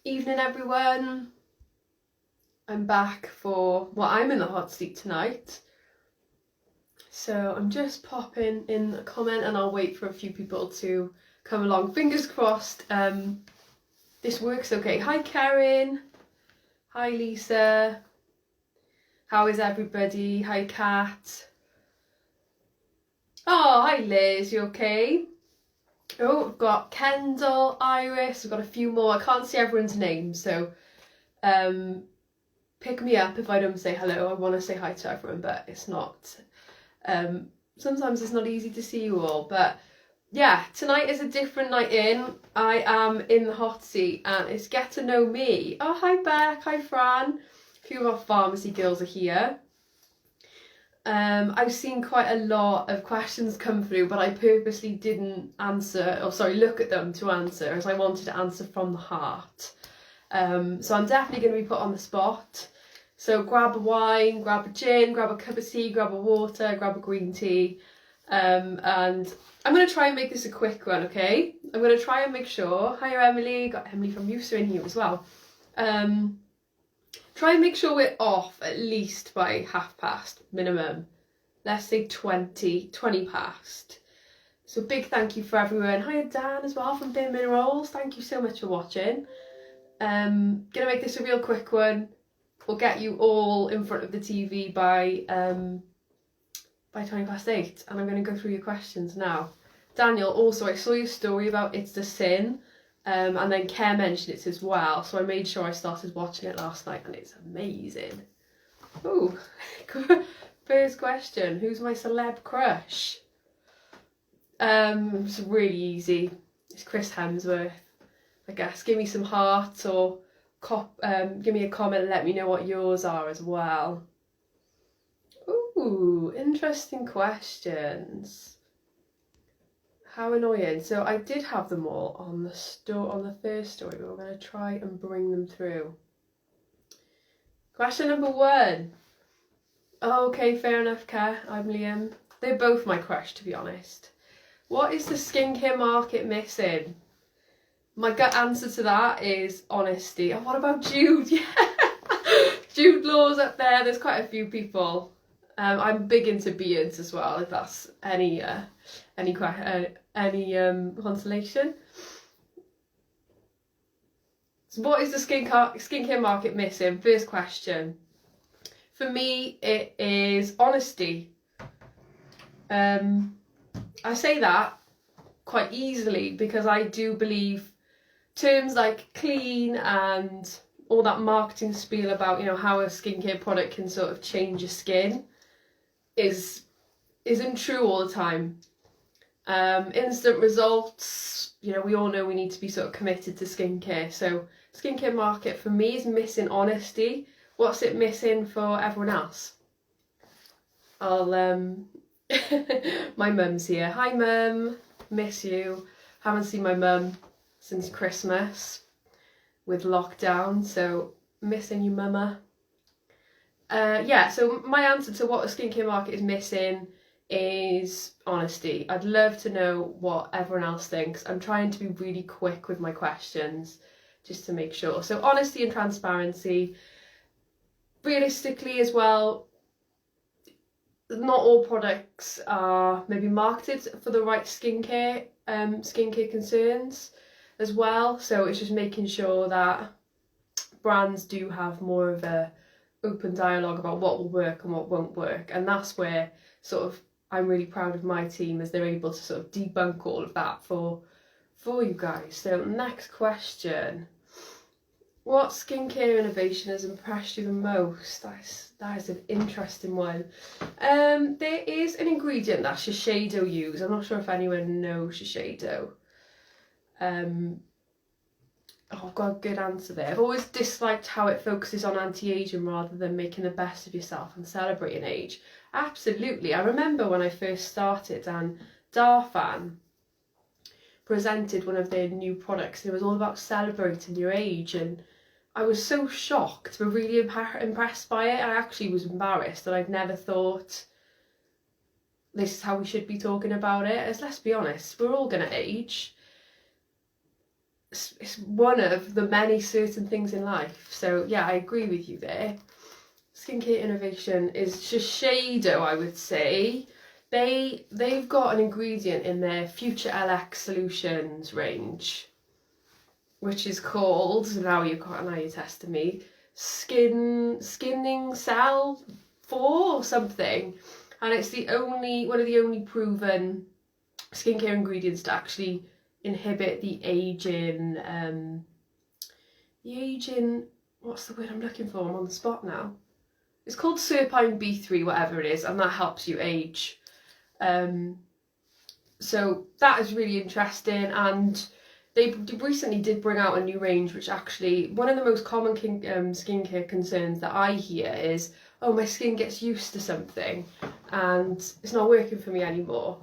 Evening everyone. I'm back for, well, I'm in the hot seat tonight. So I'm just popping in a comment and I'll wait for a few people to come along. Fingers crossed this works okay. Hi Karen. Hi Lisa. How is everybody? Hi Kat. Oh, hi Liz, you okay? Oh, we've got Kendall, Iris, we've got a few more. I can't see everyone's name, so pick me up if I don't say hello. I want to say hi to everyone, but it's not. Sometimes it's not easy to see you all, but yeah, tonight is a different night in. I am in the hot seat and it's get to know me. Oh, hi Beck, hi Fran. A few of our pharmacy girls are here. I've seen quite a lot of questions come through, but I purposely didn't look at them to answer, as I wanted to answer from the heart. So I'm definitely going to be put on the spot. So grab a wine, grab a gin, grab a cup of tea, grab a water, grab a green tea. And I'm going to try and make this a quick one, okay? I'm going to try and make sure. Hiya Emily, got Emily from Musa in here as well. Try and make sure we're off at least by past minimum. Let's say 20 past. So big thank you for everyone. Hiya Dan as well from Bin Minerals. Thank you so much for watching. Gonna make this a real quick one. We'll get you all in front of the TV by 20 past 8. And I'm going to go through your questions now. Daniel, also I saw your story about It's the Sin. And then Care mentioned it as well, so I made sure I started watching it last night and it's amazing. Oh, first question, who's my celeb crush? It's really easy, it's Chris Hemsworth, I guess. Give me some hearts or give me a comment and let me know what yours are as well. Ooh, interesting questions. How annoying. So I did have them all on the first story, but we're going to try and bring them through. Question number 1. Oh, okay, fair enough, Kat. I'm Liam. They're both my crush, to be honest. What is the skincare market missing? My gut answer to that is honesty. And what about Jude? Yeah, Jude Law's up there. There's quite a few people. I'm big into beards as well, if that's any consolation. So what is the skincare market missing? First question. For me, it is honesty. I say that quite easily because I do believe terms like clean and all that marketing spiel about, how a skincare product can sort of change your skin isn't true all the time. Instant results, we all know we need to be sort of committed to skincare. So skincare market for me is missing honesty. What's it missing for everyone else? My mum's here. Hi mum, miss you. Haven't seen my mum since Christmas with lockdown, so missing you mama. So my answer to what the skincare market is missing is honesty. I'd love to know what everyone else thinks. I'm trying to be really quick with my questions just to make sure. So honesty and transparency. Realistically as well, not all products are maybe marketed for the right skincare concerns as well. So it's just making sure that brands do have more of a open dialogue about what will work and what won't work. And that's where sort of I'm really proud of my team, as they're able to sort of debunk all of that for you guys. So next question. What skincare innovation has impressed you the most? That is an interesting one. There is an ingredient that Shiseido use. I'm not sure if anyone knows Shiseido. I've got a good answer there. I've always disliked how it focuses on anti-aging rather than making the best of yourself and celebrating age. Absolutely. I remember when I first started and Darfan presented one of their new products. It was all about celebrating your age, and I was so shocked but really impressed by it. I actually was embarrassed that I'd never thought this is how we should be talking about it. As let's be honest, we're all going to age. it's one of the many certain things in life. So yeah, I agree with you there. Skincare innovation is Shiseido, I would say. They've got an ingredient in their Future LX Solutions range, which is called, now you're testing me, skinning cell 4 or something, and it's one of the only proven skincare ingredients to actually inhibit the aging, what's the word I'm looking for? I'm on the spot now. It's called Serpine B3, whatever it is, and that helps you age. So that is really interesting, and they recently did bring out a new range, which actually, one of the most common skincare concerns that I hear is, oh, my skin gets used to something and it's not working for me anymore.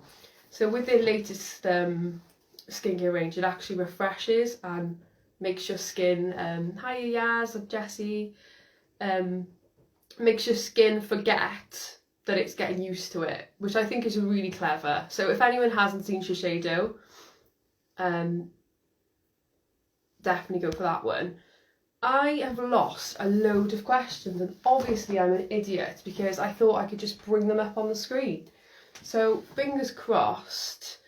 So with their latest skincare range, it actually refreshes and makes your skin, hi Yaz, I'm Jessie, makes your skin forget that it's getting used to it, which I think is really clever. So if anyone hasn't seen Shiseido, definitely go for that one. I have lost a load of questions, and obviously I'm an idiot because I thought I could just bring them up on the screen. So fingers crossed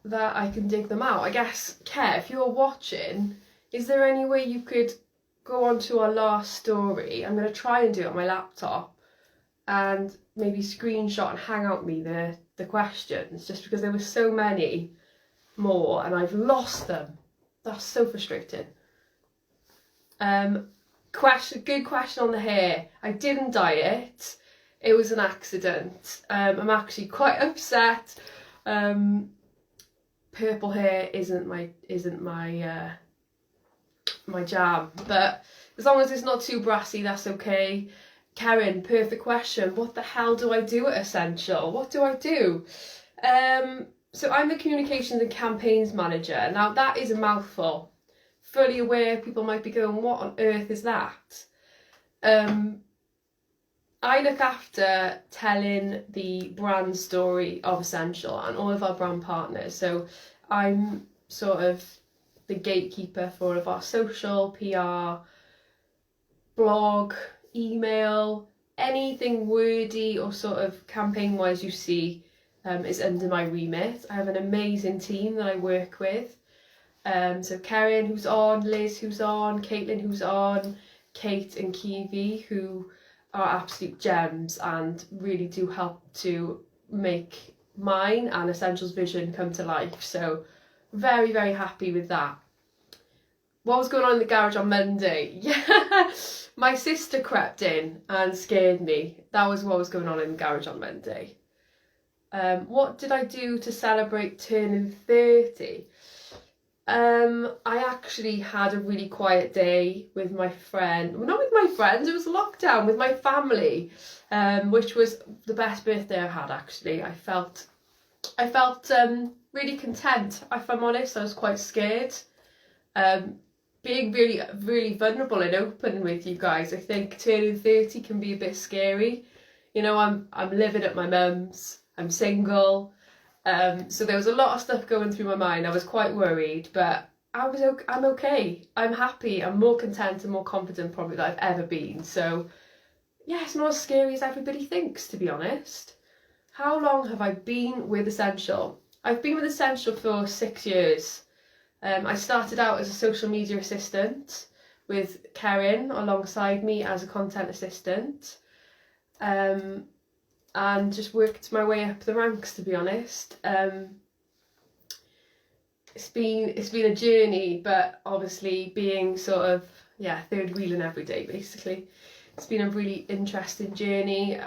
that I can dig them out. I guess, Kev, if you're watching, is there any way you could go on to our last story? I'm going to try and do it on my laptop and maybe screenshot and hang out me the questions, just because there were so many more and I've lost them. That's so frustrating. Good question on the hair. I didn't dye it. It was an accident. I'm actually quite upset. Purple hair isn't my my jam, but as long as it's not too brassy, that's okay. Karen, perfect question. What the hell do I do at Escentual? What do I do? So I'm the communications and campaigns manager. Now that is a mouthful. Fully aware people might be going, what on earth is that? I look after telling the brand story of Escentual and all of our brand partners. So I'm sort of the gatekeeper for all of our social, PR, blog, email, anything wordy or sort of campaign wise you see is under my remit. I have an amazing team that I work with. So Karen, who's on, Liz, who's on, Caitlin, who's on, Kate and Kiwi, who are absolute gems and really do help to make mine and Escentual's vision come to life. So very, very happy with that. What was going on in the garage on Monday? Yeah, my sister crept in and scared me. That was what was going on in the garage on Monday. What did I do to celebrate turning 30? I actually had a really quiet day with my friend. Well, not with my friends, it was lockdown, with my family, which was the best birthday I had, actually. I felt really content, if I'm honest. I was quite scared. Being really, really vulnerable and open with you guys, I think turning 30 can be a bit scary. You know, I'm living at my mum's, I'm single, so there was a lot of stuff going through my mind. I was quite worried, but I'm okay. I'm happy. I'm more content and more confident probably than I've ever been. So yeah, it's not as scary as everybody thinks, to be honest. How long have I been with Escentual? I've been with Escentual for 6 years. I started out as a social media assistant with Karen alongside me as a content assistant, and just worked my way up the ranks, to be honest. It's been a journey, but obviously being sort of, yeah, third wheeling every day basically. It's been a really interesting journey.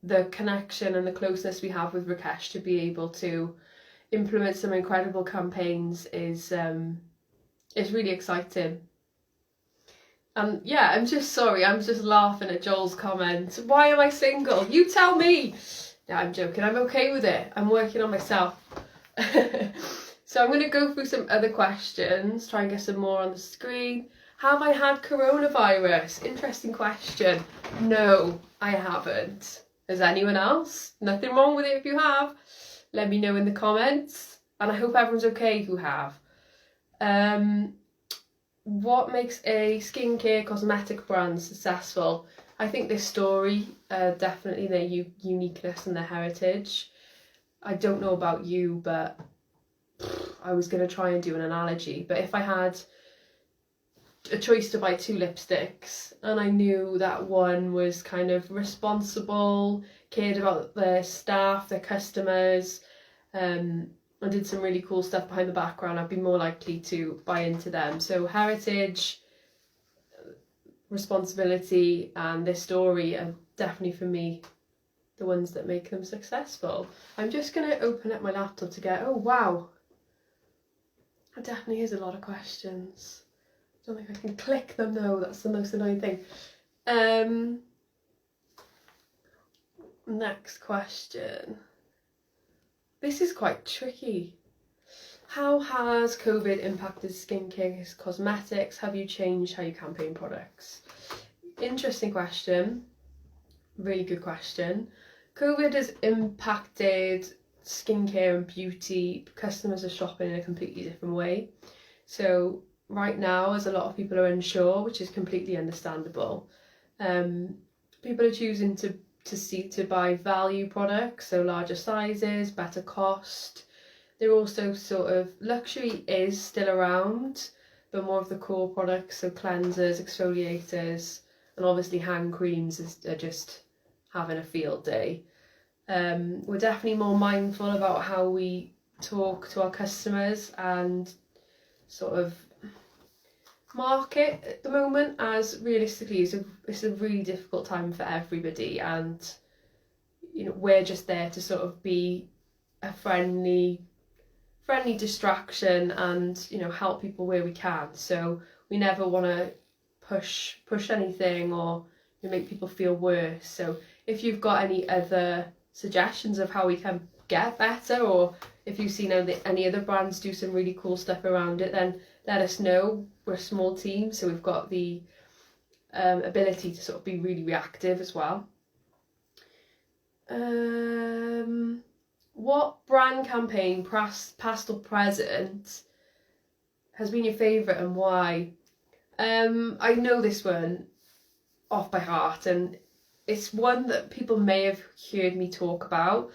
The connection and the closeness we have with Rakesh to be able to implement some incredible campaigns is really exciting. And yeah, I'm just laughing at Joel's comment. Why am I single? You tell me. Yeah, I'm joking. I'm okay with it. I'm working on myself. So I'm going to go through some other questions, try and get some more on the screen. Have I had coronavirus? Interesting question. No, I haven't. Has anyone else? Nothing wrong with it if you have. Let me know in the comments. And I hope everyone's okay who have. What makes a skincare cosmetic brand successful? I think their story, definitely their uniqueness and their heritage. I don't know about you, but I was going to try and do an analogy, but if I had a choice to buy 2 lipsticks and I knew that one was kind of responsible, cared about their staff, their customers, and did some really cool stuff behind the background, I'd be more likely to buy into them. So heritage, responsibility, and their story are definitely, for me, the ones that make them successful. I'm just going to open up my laptop to get, oh wow, that definitely is a lot of questions. I don't think I can click them though, that's the most annoying thing. Next question. This is quite tricky. How has COVID impacted skincare cosmetics? Have you changed how you campaign products? Interesting question. Really good question. COVID has impacted skincare and beauty. Customers are shopping in a completely different way. So right now, as a lot of people are unsure, which is completely understandable, people are choosing to buy value products, so larger sizes, better cost. They're also sort of, luxury is still around, but more of the core products, so cleansers, exfoliators, and obviously hand creams are just having a field day. We're definitely more mindful about how we talk to our customers and sort of market at the moment, as realistically it's a really difficult time for everybody, and we're just there to sort of be a friendly distraction and help people where we can. So we never want to push anything or make people feel worse. So if you've got any other suggestions of how we can get better, or if you've seen any other brands do some really cool stuff around it, then let us know. We're a small team, so we've got the ability to sort of be really reactive as well. What brand campaign, past or present, has been your favourite and why? I know this one off by heart, and it's one that people may have heard me talk about,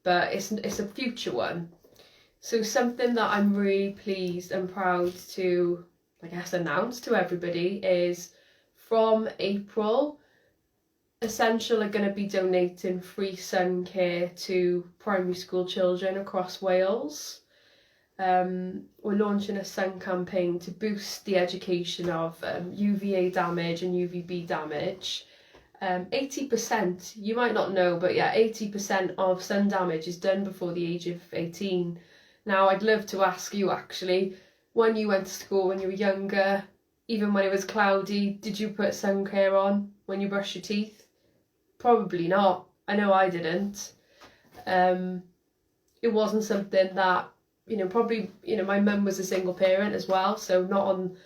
but it's a future one. So something that I'm really pleased and proud to, I guess, announce to everybody is from April, Escentual are going to be donating free sun care to primary school children across Wales. We're launching a sun campaign to boost the education of UVA damage and UVB damage. 80%, you might not know, but yeah, 80% of sun damage is done before the age of 18. Now, I'd love to ask you, actually, when you went to school when you were younger, even when it was cloudy, did you put sun care on when you brush your teeth? Probably not. I know I didn't. It wasn't something that, probably, my mum was a single parent as well, so not on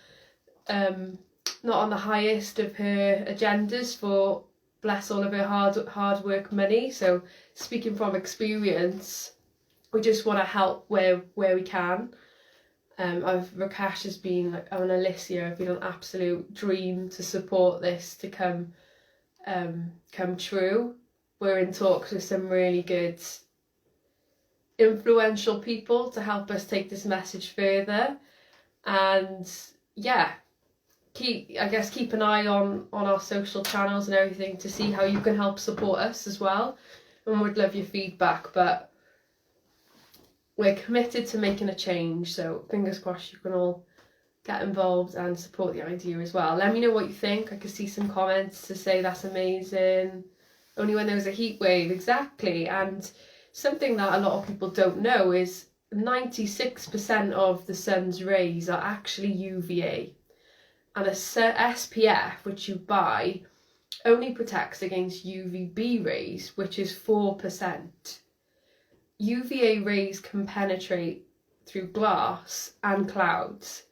the highest of her agendas for, bless all of her hard work money. So speaking from experience, we just want to help where we can. Rakesh has been on a list here. I've been an absolute dream to support this to come true. We're in talks with some really good influential people to help us take this message further, and yeah, keep an eye on our social channels and everything to see how you can help support us as well, and we'd love your feedback. But we're committed to making a change, so fingers crossed you can all get involved and support the idea as well. Let me know what you think. I could see some comments to say that's amazing, only when there was a heat wave. Exactly. And something that a lot of people don't know is 96% of the sun's rays are actually UVA, and a SPF which you buy only protects against UVB rays, which is 4%. UVA rays can penetrate through glass and clouds.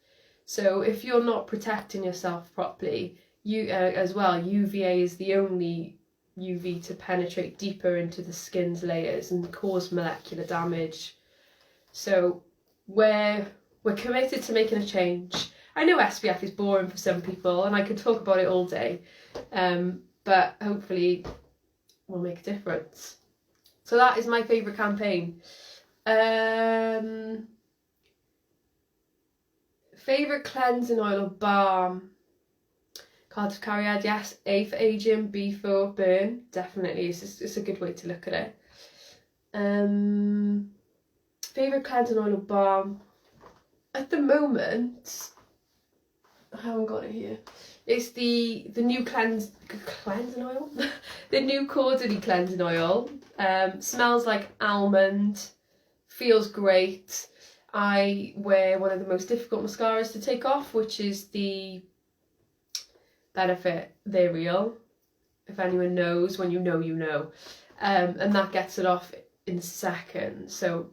So if you're not protecting yourself properly, UVA is the only UV to penetrate deeper into the skin's layers and cause molecular damage. So where we're committed to making a change. I know SPF is boring for some people and I could talk about it all day, but hopefully we'll make a difference. So that is my favourite campaign. Favourite cleansing oil or balm? Cardiff Cariad, yes. A for aging, B for burn. Definitely, it's a good way to look at it. Favourite cleansing oil or balm? At the moment, I haven't got it here. It's the new cleansing oil? The new Caudalie cleansing oil. Smells like almond. Feels great. I wear one of the most difficult mascaras to take off, which is the Benefit They're Real. If anyone knows, when you know, you know. And that gets it off in seconds. So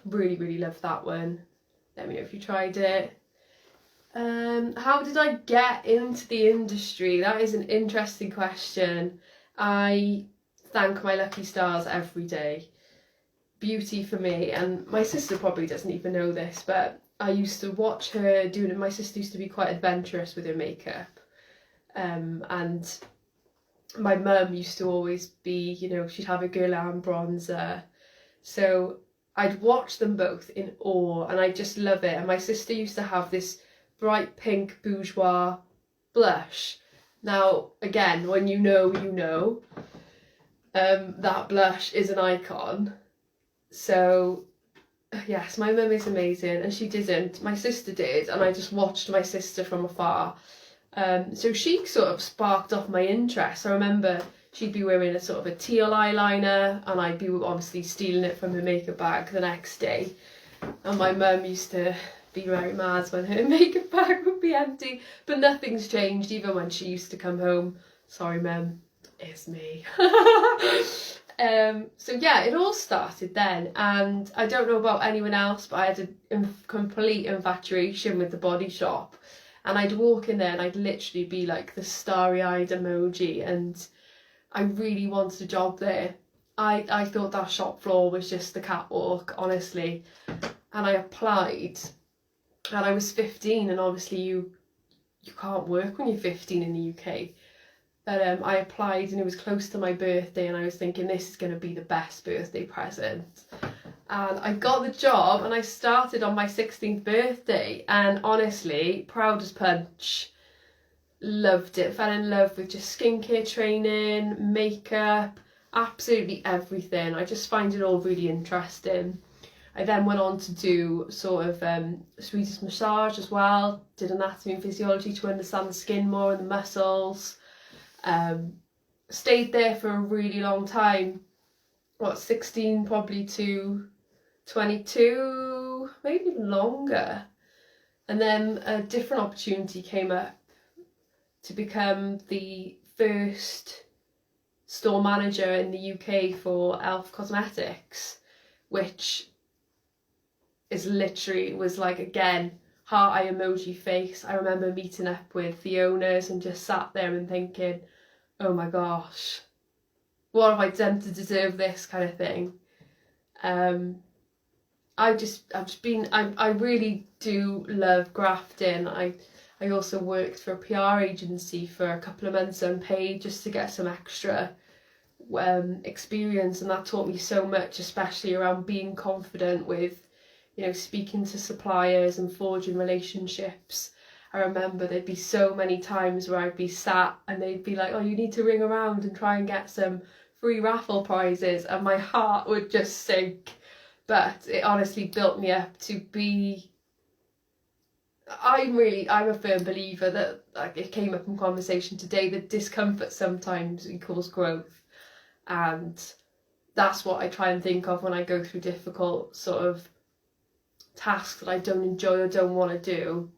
really, really love that one. Let me know if you tried it. How did I get into the industry? That is an interesting question. I thank my lucky stars every day. Beauty for me, and my sister probably doesn't even know this, but I used to watch her doing it. My sister used to be quite adventurous with her makeup, and my mum used to always be, you know, she'd have a Guerlain bronzer, so I'd watch them both in awe, and I just love it. And my sister used to have this bright pink bourgeois blush. Now, again, when you know, you know, that blush is an icon. So, yes, my mum is amazing, and she didn't. My sister did, and I just watched my sister from afar. So she sort of sparked off my interest. I remember she'd be wearing a sort of a teal eyeliner, and I'd be obviously stealing it from her makeup bag the next day. And my mum used to be very mad when her makeup bag would be empty, but nothing's changed, even when she used to come home. Sorry, Mum, it's me. So yeah, it all started then, and I don't know about anyone else, but I had a complete infatuation with the Body Shop, and I'd walk in there and I'd literally be like the starry-eyed emoji, and I really wanted a job there. I thought that shop floor was just the catwalk, honestly, and I applied, and I was 15, and obviously you can't work when you're 15 in the UK. But I applied, and it was close to my birthday, and I was thinking this is going to be the best birthday present. And I got the job, and I started on my 16th birthday, and honestly, proud as punch. Loved it, fell in love with just skincare training, makeup, absolutely everything. I just find it all really interesting. I then went on to do sort of Swedish massage as well, did anatomy and physiology to understand the skin more and the muscles. Stayed there for a really long time, 16 probably to 22, maybe even longer. And then a different opportunity came up to become the first store manager in the UK for e.l.f. Cosmetics, which is literally, was like, again, heart eye emoji face. I remember meeting up with the owners and just sat there and thinking, oh my gosh, what have I done to deserve this, kind of thing. I really do love grafting. I also worked for a PR agency for a couple of months unpaid, just to get some extra experience, and that taught me so much, especially around being confident with, you know, speaking to suppliers and forging relationships. I remember there'd be so many times where I'd be sat and they'd be like, oh, you need to ring around and try and get some free raffle prizes, and my heart would just sink. But it honestly built me up to be... I'm a firm believer that, like it came up in conversation today, that discomfort sometimes equals growth. And that's what I try and think of when I go through difficult sort of tasks that I don't enjoy or don't want to do.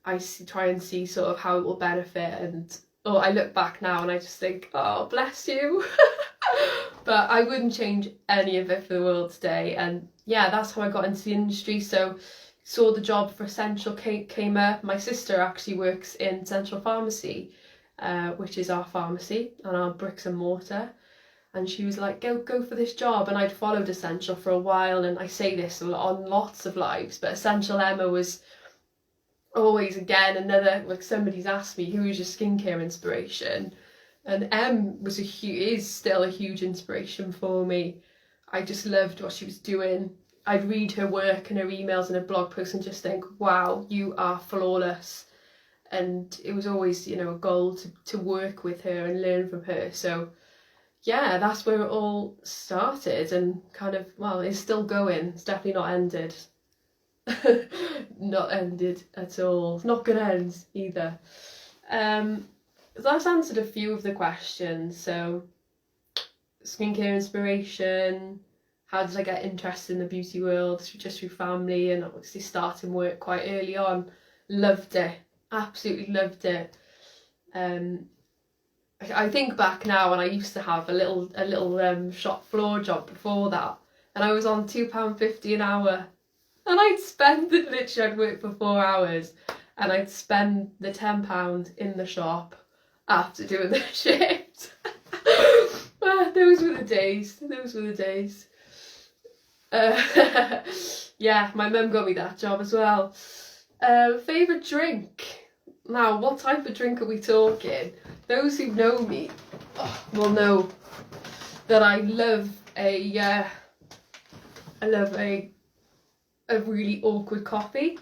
I try and see sort of how it will benefit, and I look back now and I just think, oh, bless you. But I wouldn't change any of it for the world today. And yeah, that's how I got into the industry. So saw the job for Escentual came up. My sister actually works in Central Pharmacy, which is our pharmacy and our bricks and mortar. and she was like, go for this job. And I'd followed Escentual for a while, and I say this on lots of lives, but Escentual Emma was always, again, another, like, somebody's asked me who is your skincare inspiration, and Em is still a huge inspiration for me. I just loved what she was doing. I'd read her work and her emails and her blog posts and just think, wow, you are flawless. And it was always, a goal to work with her and learn from her. So yeah, that's where it all started, and kind of, well, it's still going. It's definitely not ended. Not ended at all. Not gonna end either. That's answered a few of the questions. So, skincare inspiration, how did I get interested in the beauty world? Just through family, and obviously starting work quite early on. Loved it, absolutely loved it. I think back now, and I used to have a little shop floor job before that, and I was on £2.50 an hour. And I'd spend, literally, I'd work for 4 hours, and I'd spend the £10 in the shop after doing the shift. Those were the days. Yeah, my mum got me that job as well. Favourite drink? Now, what type of drink are we talking? Those who know me will know that I love a really awkward coffee.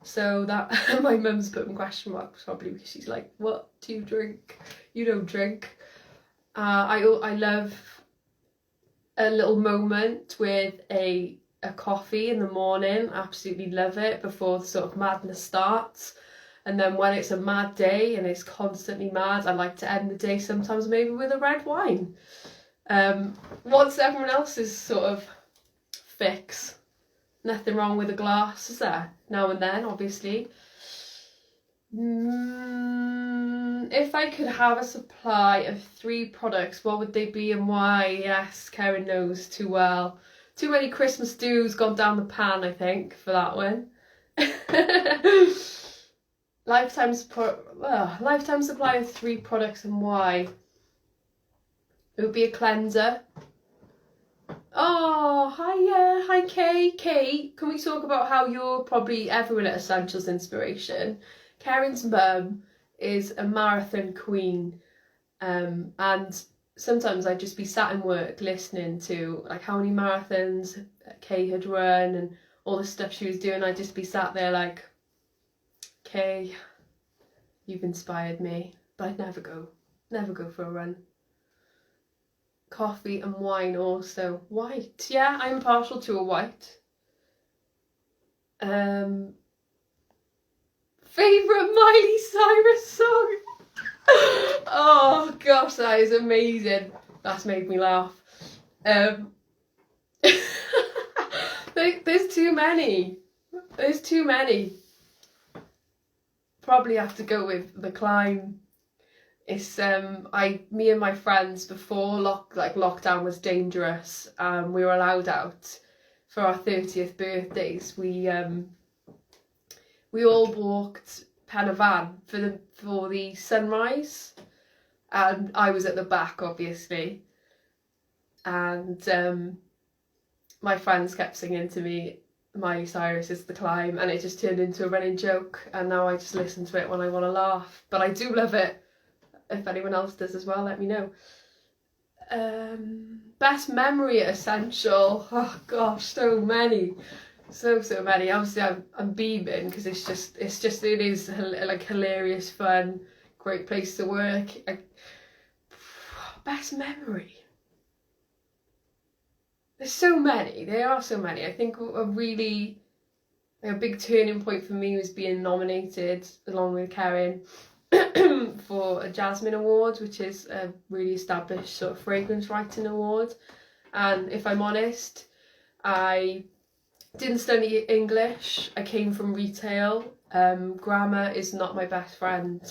So that my mum's putting question marks probably because she's like, what do you drink? You don't drink. I love a little moment with a coffee in the morning. Absolutely love it before the sort of madness starts. And then when it's a mad day and it's constantly mad, I like to end the day sometimes maybe with a red wine. What's everyone else's sort of fix? Nothing wrong with a glass, is there? Now and then, obviously. If I could have a supply of 3 products, what would they be and why? Yes, Karen knows too well. Too many Christmas do's gone down the pan, I think, for that one. Lifetime supply of 3 products and why? It would be a cleanser. Oh, hi Kay. Kate, can we talk about how you're probably everyone at Escentual's inspiration? Karen's mum is a marathon queen, and sometimes I'd just be sat in work listening to like how many marathons Kay had run and all the stuff she was doing. I'd just be sat there like, Kay, you've inspired me, but I'd never go for a run. Coffee and wine also. White, yeah, I'm partial to a white. Favourite Miley Cyrus song? Oh gosh, that is amazing. That's made me laugh. There's too many. Probably have to go with The Climb. It's me and my friends before lockdown was dangerous. We were allowed out for our 30th birthdays. We all walked Pen y Fan for the sunrise, and I was at the back obviously. And my friends kept singing to me Miley Cyrus is The Climb, and it just turned into a running joke. And now I just listen to it when I want to laugh. But I do love it. If anyone else does as well, let me know. Best memory at Escentual. Oh gosh, so many. So many. Obviously I'm beaming because it is like hilarious, fun, great place to work. Best memory. There's so many. There are so many. I think a big turning point for me was being nominated along with Karen for a Jasmine Award, which is a really established sort of fragrance writing award. And if I'm honest, I didn't study English. I came from retail. Grammar is not my best friend.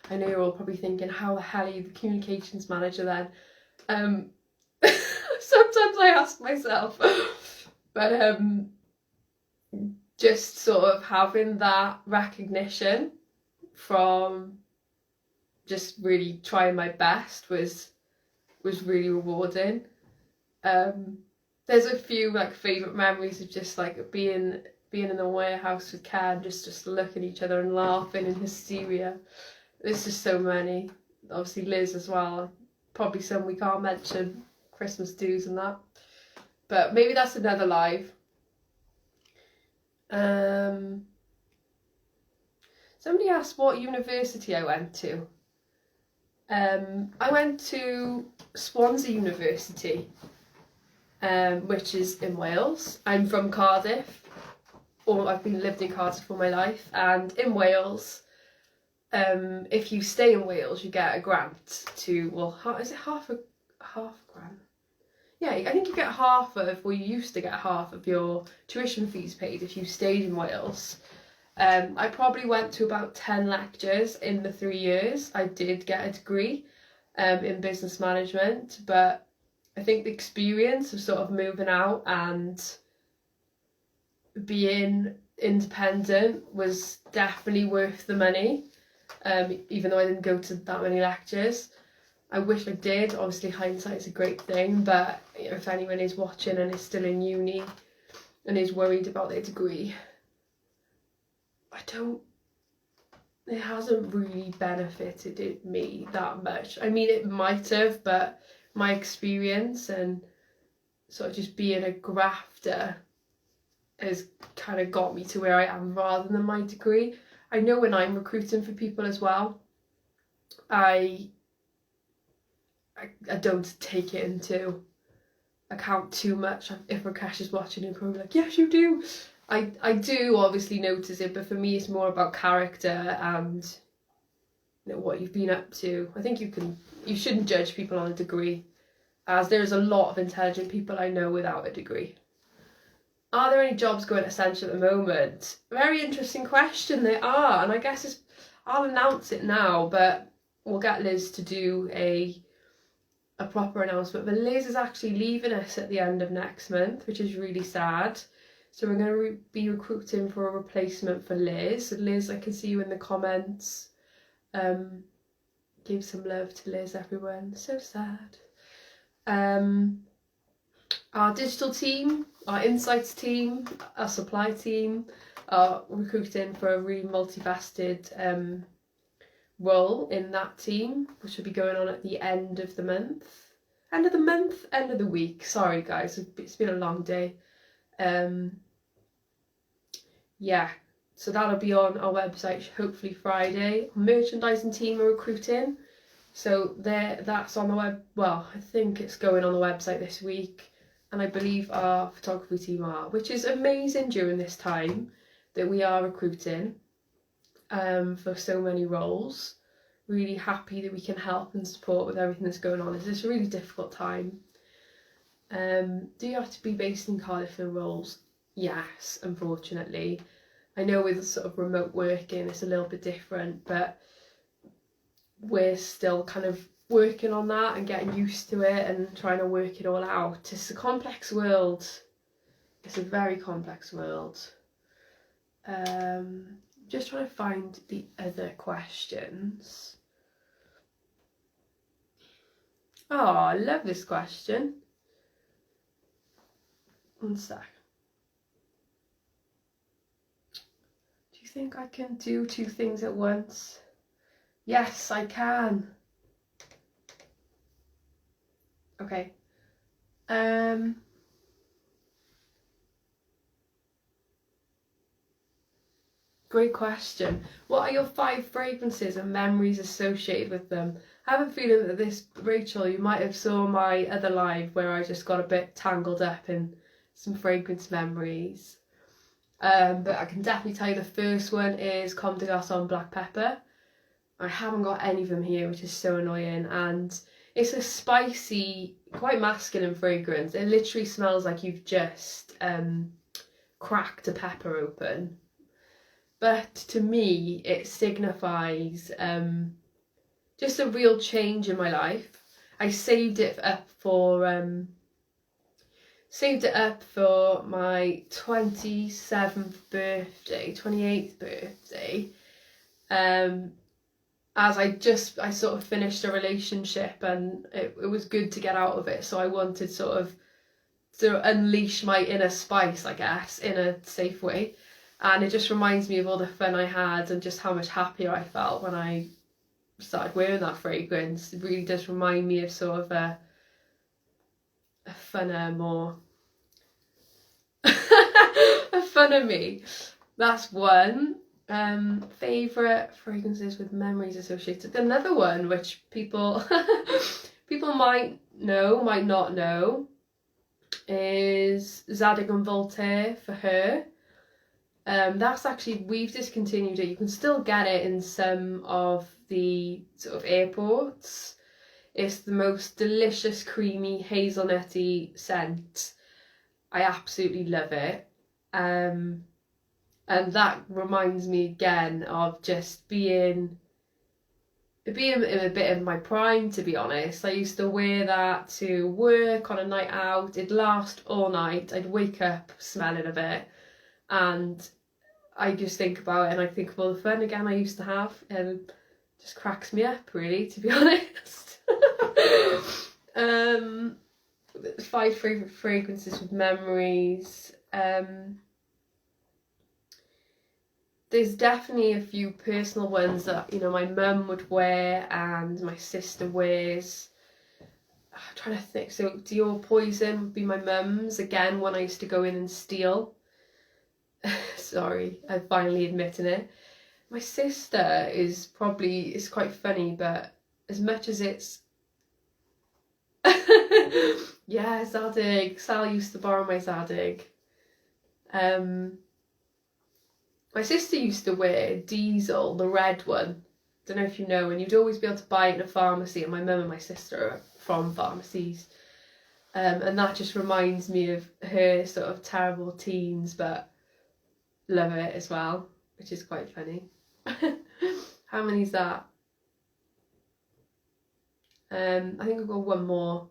I know you're all probably thinking, how the hell are you the communications manager then? Sometimes I ask myself. But just sort of having that recognition from just really trying my best was was really rewarding. There's a few like favourite memories of just like being in the warehouse with Ken, just looking at each other and laughing in hysteria. There's just so many. Obviously Liz as well. Probably some we can't mention, Christmas dues and that. But maybe that's another live. Somebody asked what university I went to. I went to Swansea University, which is in Wales. I'm from Cardiff, or I've lived in Cardiff all my life, and in Wales, if you stay in Wales, you get a grant to, well, is it half grant? Yeah, I think you get half of, well, you used to get half of your tuition fees paid if you stayed in Wales. I probably went to about 10 lectures in the 3 years. I did get a degree in business management, but I think the experience of sort of moving out and being independent was definitely worth the money, even though I didn't go to that many lectures. I wish I did. Obviously hindsight is a great thing, but you know, if anyone is watching and is still in uni and is worried about their degree, it hasn't really benefited me that much. I mean, it might have, but my experience and sort of just being a grafter has kind of got me to where I am rather than my degree. I know when I'm recruiting for people as well, I don't take it into account too much. If Rakesh is watching, he'll probably be like, yes, you do. I do obviously notice it, but for me it's more about character and you know what you've been up to. I think you shouldn't judge people on a degree, as there's a lot of intelligent people I know without a degree. Are there any jobs going at Escentual at the moment? Very interesting question. There are, and I guess I'll announce it now, but we'll get Liz to do a proper announcement. But Liz is actually leaving us at the end of next month, which is really sad. So we're going to be recruiting for a replacement for Liz. So Liz, I can see you in the comments. Give some love to Liz, everyone. So sad. Our digital team, our insights team, our supply team are recruiting for a really multifaceted role in that team, which will be going on at the end of the month. End of the week. Sorry guys, it's been a long day. Yeah, so that'll be on our website hopefully Friday. Merchandising team are recruiting, so that's on the web. Well, I think it's going on the website this week, and I believe our photography team are, which is amazing during this time that we are recruiting for so many roles. Really happy that we can help and support with everything that's going on. It's a really difficult time. Do you have to be based in Cardiff for roles? Yes, unfortunately. I know with sort of remote working it's a little bit different, but we're still kind of working on that and getting used to it and trying to work it all out. It's a complex world. It's a very complex world. Just trying to find the other questions. Oh, I love this question. One sec. Do you think I can do 2 things at once? Yes, I can. Okay. Great question. What are your 5 fragrances and memories associated with them? I have a feeling that this, Rachel, you might have saw my other live where I just got a bit tangled up in some fragrance memories. But I can definitely tell you the first one is Comme des Garçons Black Pepper. I haven't got any of them here, which is so annoying, and it's a spicy, quite masculine fragrance. It literally smells like you've just cracked a pepper open. But to me, it signifies just a real change in my life. I saved it up for my 27th birthday, 28th birthday. as I sort of finished a relationship, and it was good to get out of it, so I wanted sort of to unleash my inner spice, I guess, in a safe way. And it just reminds me of all the fun I had and just how much happier I felt when I started wearing that fragrance. It really does remind me of sort of a funner, more a funner me. That's one. Favourite fragrances with memories associated. Another one which people might know, might not know, is Zadig and Voltaire for her. That's actually, we've discontinued it. You can still get it in some of the sort of airports. It's the most delicious, creamy, hazelnutty scent. I absolutely love it. And that reminds me again of just being in a bit of my prime, to be honest. I used to wear that to work on a night out. It'd last all night. I'd wake up smelling of it, and I just think about it, and I think of all the fun again I used to have, and it just cracks me up, really, to be honest. 5 favourite fragrances with memories. There's definitely a few personal ones that, you know, my mum would wear and my sister wears. I'm trying to think. So Dior Poison would be my mum's. Again, one I used to go in and steal. Sorry, I'm finally admitting it. My sister is probably, it's quite funny, but as much as it's yeah, Zadig. Sal used to borrow my Zadig. My sister used to wear Diesel, the red one. Don't know if you know, and you'd always be able to buy it in a pharmacy, and my mum and my sister are from pharmacies. And that just reminds me of her sort of terrible teens, but love it as well, which is quite funny. How many is that? I think I've got one more.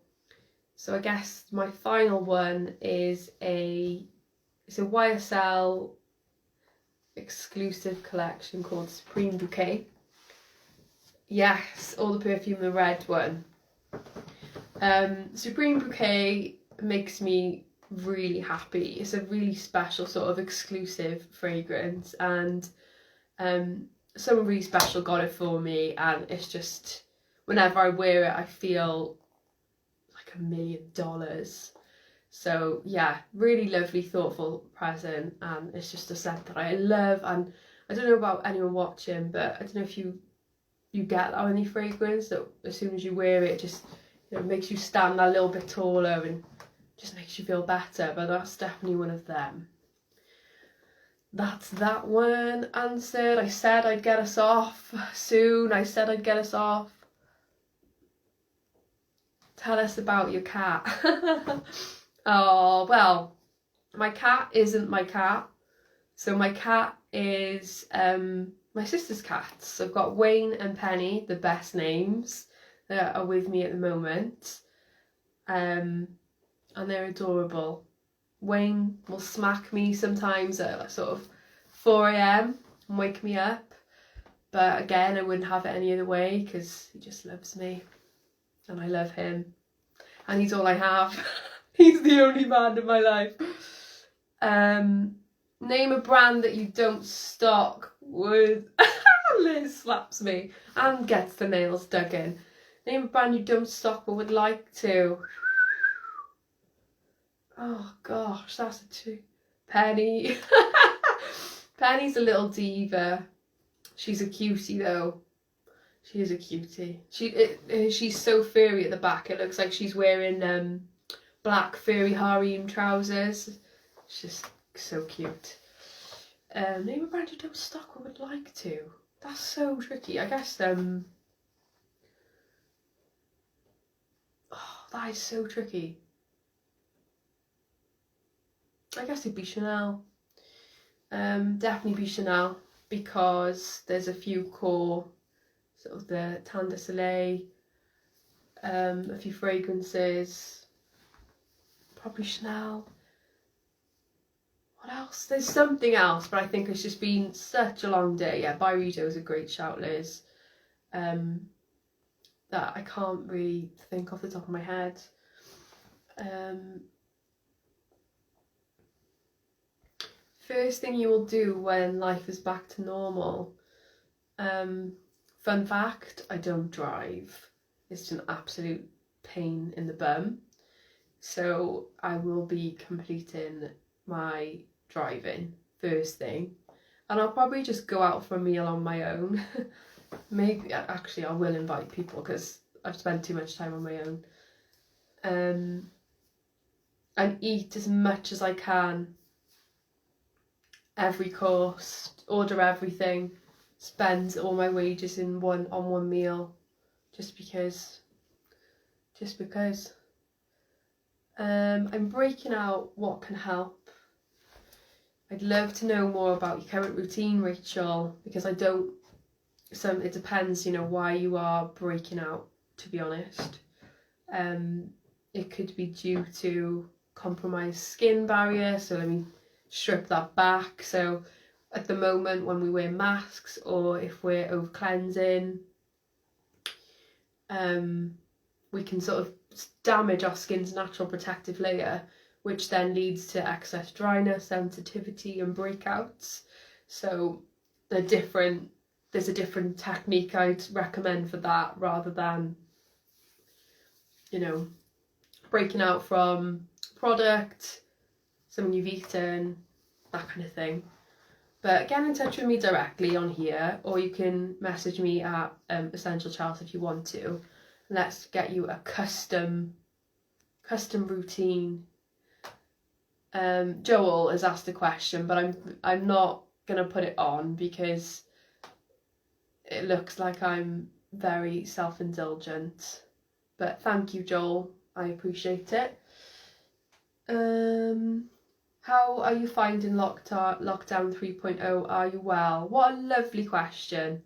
So I guess my final one is it's a YSL exclusive collection called Supreme Bouquet. Yes, all the perfume, the red one. Supreme Bouquet makes me really happy. It's a really special sort of exclusive fragrance, and someone really special got it for me, and it's just, whenever I wear it I feel like $1 million. So yeah, really lovely, thoughtful present, and it's just a scent that I love. And I don't know about anyone watching, but I don't know if you get that any fragrance that as soon as you wear it, it just, you know, makes you stand a little bit taller and just makes you feel better. But that's definitely one of them. That's that one answered. I said I'd get us off soon. I said I'd get us off. Tell us about your cat. Oh, well, my cat isn't my cat. So my cat is my sister's cats. I've got Wayne and Penny, the best names, that are with me at the moment. And they're adorable. Wayne will smack me sometimes at sort of 4 a.m. and wake me up. But again, I wouldn't have it any other way because he just loves me. And I love him. And he's all I have. He's the only man in my life. Name a brand that you don't stock with. Liz slaps me and gets the nails dug in. Name a brand you don't stock but would like to. Oh gosh, that's a two. Penny. Penny's a little diva. She's a cutie though. She is a cutie. She's so furry at the back. It looks like she's wearing black furry harem trousers. It's just so cute. Name a brand you don't stock or would like to. That's so tricky. I guess oh, that is so tricky. I guess it'd be Chanel. Definitely be Chanel, because there's a few core, sort of the Tan de Soleil, a few fragrances, probably Chanel. What else? There's something else, but I think it's just been such a long day. Yeah, Byredo is a great shout, Liz. that I can't really think off the top of my head. First thing you will do when life is back to normal. Fun fact, I don't drive. It's just an absolute pain in the bum. So I will be completing my driving first thing. And I'll probably just go out for a meal on my own. Maybe, actually, I will invite people because I've spent too much time on my own. And eat as much as I can. Every course, order everything, spend all my wages on one meal, just because. I'm breaking out what can help. I'd love to know more about your current routine, Rachel, because I don't. It depends, why you are breaking out. To be honest, it could be due to compromised skin barrier. So let me strip that back. So at the moment when we wear masks or if we're over cleansing, we can sort of damage our skin's natural protective layer, which then leads to excess dryness, sensitivity and breakouts. So there's a different technique I'd recommend for that, rather than breaking out from product, something you've eaten, that kind of thing. But get in touch with me directly on here, or you can message me at Escentual Chelsey if you want to. Let's get you a custom routine. Joel has asked a question, but I'm not gonna put it on because it looks like I'm very self-indulgent. But thank you, Joel. I appreciate it. How are you finding lockdown 3.0? Are you well? What a lovely question.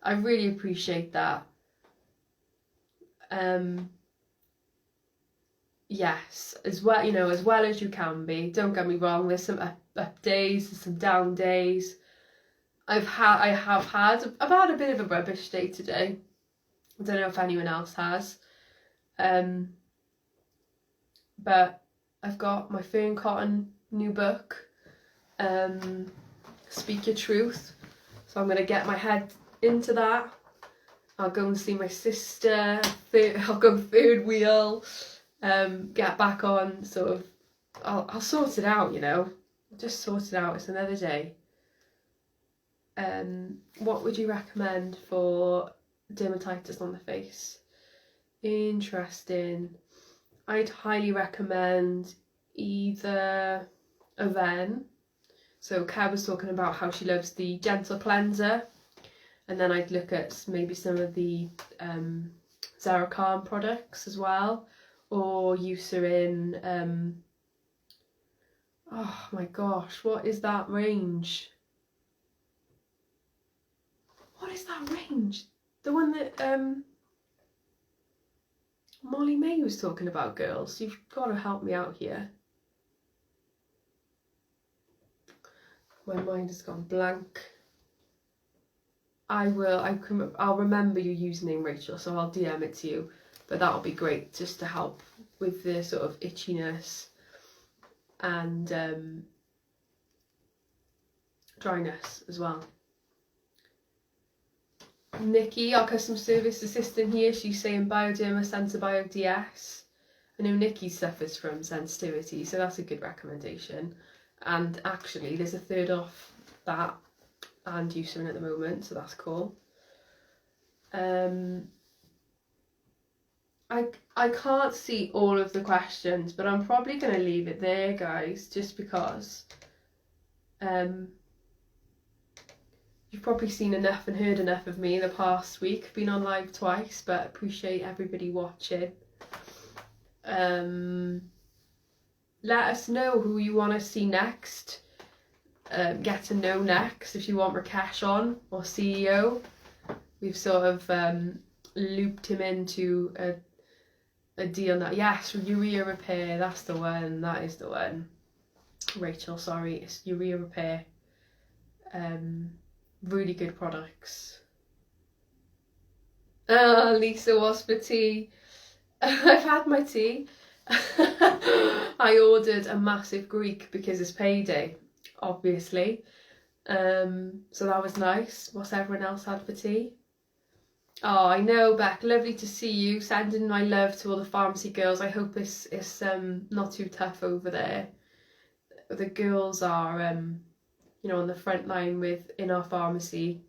I really appreciate that. Yes, as well as you can be. Don't get me wrong. There's some up days, there's some down days. I have had about a bit of a rubbish day today. I don't know if anyone else has. But I've got my Fern Cotton new book, Speak Your Truth. So I'm going to get my head into that. I'll go and see my sister. I'll go third wheel. Get back on sort of. I'll sort it out. I'll just sort it out. It's another day. What would you recommend for dermatitis on the face? Interesting. I'd highly recommend either Aven. So Kat was talking about how she loves the gentle cleanser, and then I'd look at maybe some of the Zeracalm products as well, or Eucerin. Oh my gosh, what is that range? What is that range? The one that Molly May was talking about, girls. You've got to help me out here. My mind has gone blank. I'll remember your username, Rachel, so I'll DM it to you. But that'll be great, just to help with the sort of itchiness and dryness as well. Nikki, our customer service assistant here, she's saying Bioderma Sensibio DS. I know Nikki suffers from sensitivity, so that's a good recommendation. And actually, there's a third off that and Eucerin at the moment, so that's cool. I can't see all of the questions, but I'm probably going to leave it there, guys, just because you've probably seen enough and heard enough of me the past week. I've been on live twice, but appreciate everybody watching. Let us know who you want to see next. Get to know next if you want Rakesh on, or CEO. We've sort of looped him into a deal that, yes, urea repair, that's the one, that is the one. Rachel, sorry, it's urea repair. Really good products. Lisa, what's for tea? I've had my tea. I ordered a massive Greek because it's payday, obviously. So that was nice. What's everyone else had for tea? Oh, I know, Beck. Lovely to see you. Sending my love to all the pharmacy girls. I hope it's not too tough over there. The girls are you know, on the front line in our pharmacy.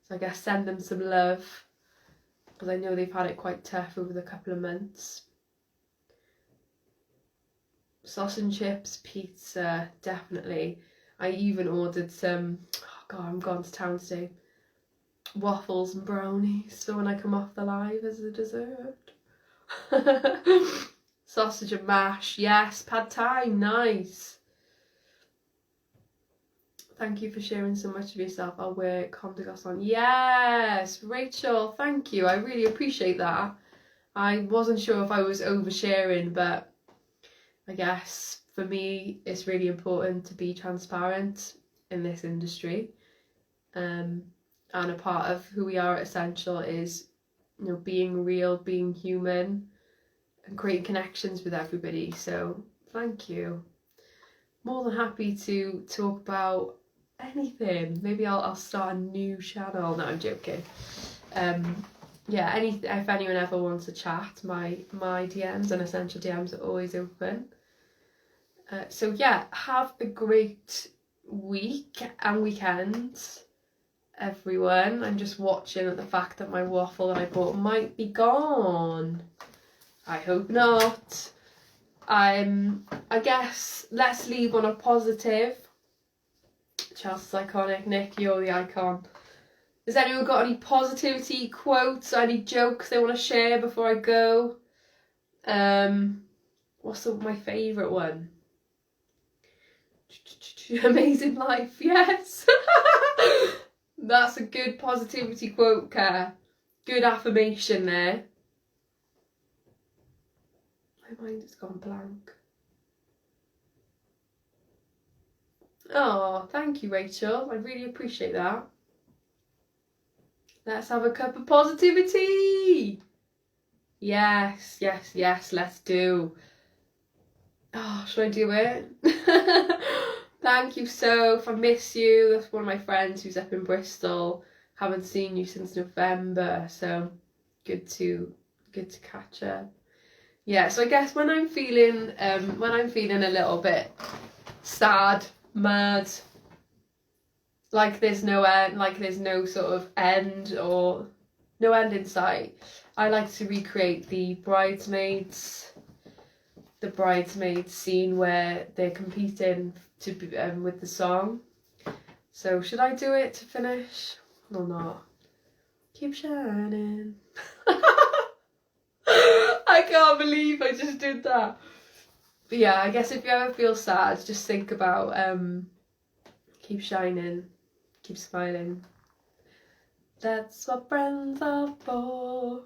So I guess send them some love, because I know they've had it quite tough over the couple of months. Sausage and chips, pizza, definitely. I even ordered some, oh God, I'm gone to town today, waffles and brownies for when I come off the live as a dessert. Sausage and mash, yes. Pad thai, nice. Thank you for sharing so much of yourself. I'll wear Comme des Garçons. Yes, Rachel, thank you. I really appreciate that. I wasn't sure if I was oversharing, but I guess for me it's really important to be transparent in this industry. And a part of who we are at Escentual is, you know, being real, being human, and creating connections with everybody. So thank you. More than happy to talk about anything. Maybe I'll start a new channel. No, I'm joking. Yeah, if anyone ever wants to chat, my DMs and Escentual DMs are always open. So yeah, have a great week and weekend, everyone. I'm just watching at the fact that my waffle that I bought might be gone. I hope not. I guess let's leave on a positive. Chelsea's iconic. Nick, you're the icon. Has anyone got any positivity quotes or any jokes they want to share before I go? What's my favourite one? Amazing life, yes. That's a good positivity quote, Care. Good affirmation there. My mind has gone blank. Oh, thank you, Rachel. I really appreciate that. Let's have a cup of positivity. Yes, yes, yes, let's do. Oh, should I do it? Thank you, Soph. I miss you. That's one of my friends who's up in Bristol. Haven't seen you since November, so good to catch up. Yeah, so I guess when I'm feeling a little bit sad, mad, like there's no end, like there's no sort of end or no end in sight, I like to recreate the bridesmaids scene where they're competing to be, with the song. So should I do it to finish or not? Keep shining. I can't believe I just did that. But yeah, I guess if you ever feel sad, just think about keep shining, keep smiling. That's what friends are for.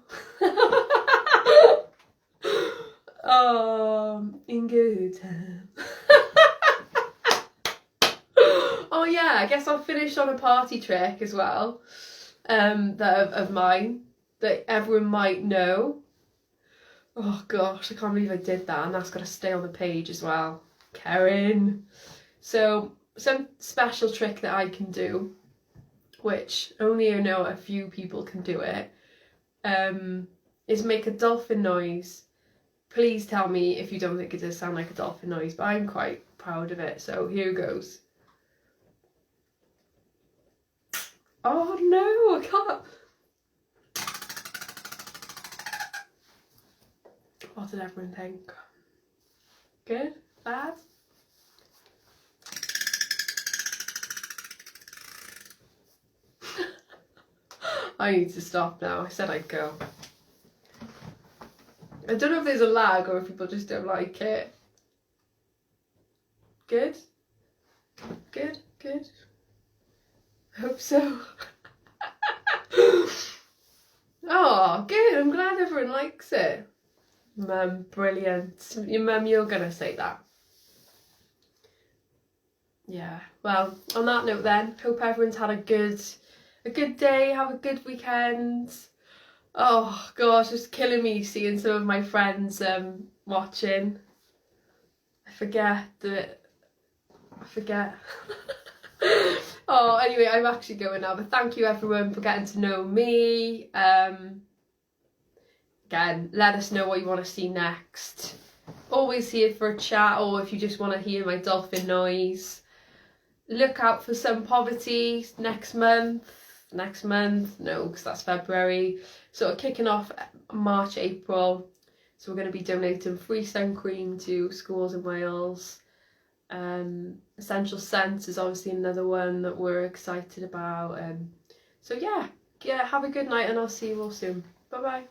In good time. Oh yeah, I guess I'll finish on a party trick as well, of mine that everyone might know. Oh gosh, I can't believe I did that, and that's got to stay on the page as well. Karen. So some special trick that I can do, which only I know a few people can do it, is make a dolphin noise. Please tell me if you don't think it does sound like a dolphin noise, but I'm quite proud of it. So here goes. Oh no, I can't. What did everyone think? Good? Bad? I need to stop now. I said I'd go. I don't know if there's a lag or if people just don't like it. Good? Good? Good? I hope so. Oh, good. I'm glad everyone likes it. Mum, brilliant. Your mum, you're gonna say that. Yeah. Well, on that note then, hope everyone's had a good day, have a good weekend. Oh gosh, it's killing me seeing some of my friends watching. I forget. Oh, anyway, I'm actually going now, but thank you everyone for getting to know me. Again, let us know what you want to see next. Always here for a chat, or if you just want to hear my dolphin noise. Look out for Some Poverty next month. No, because that's February. Sort of kicking off March, April. So we're going to be donating free sun cream to schools in Wales. Essential Scents is obviously another one that we're excited about. So yeah, have a good night, and I'll see you all soon. Bye bye.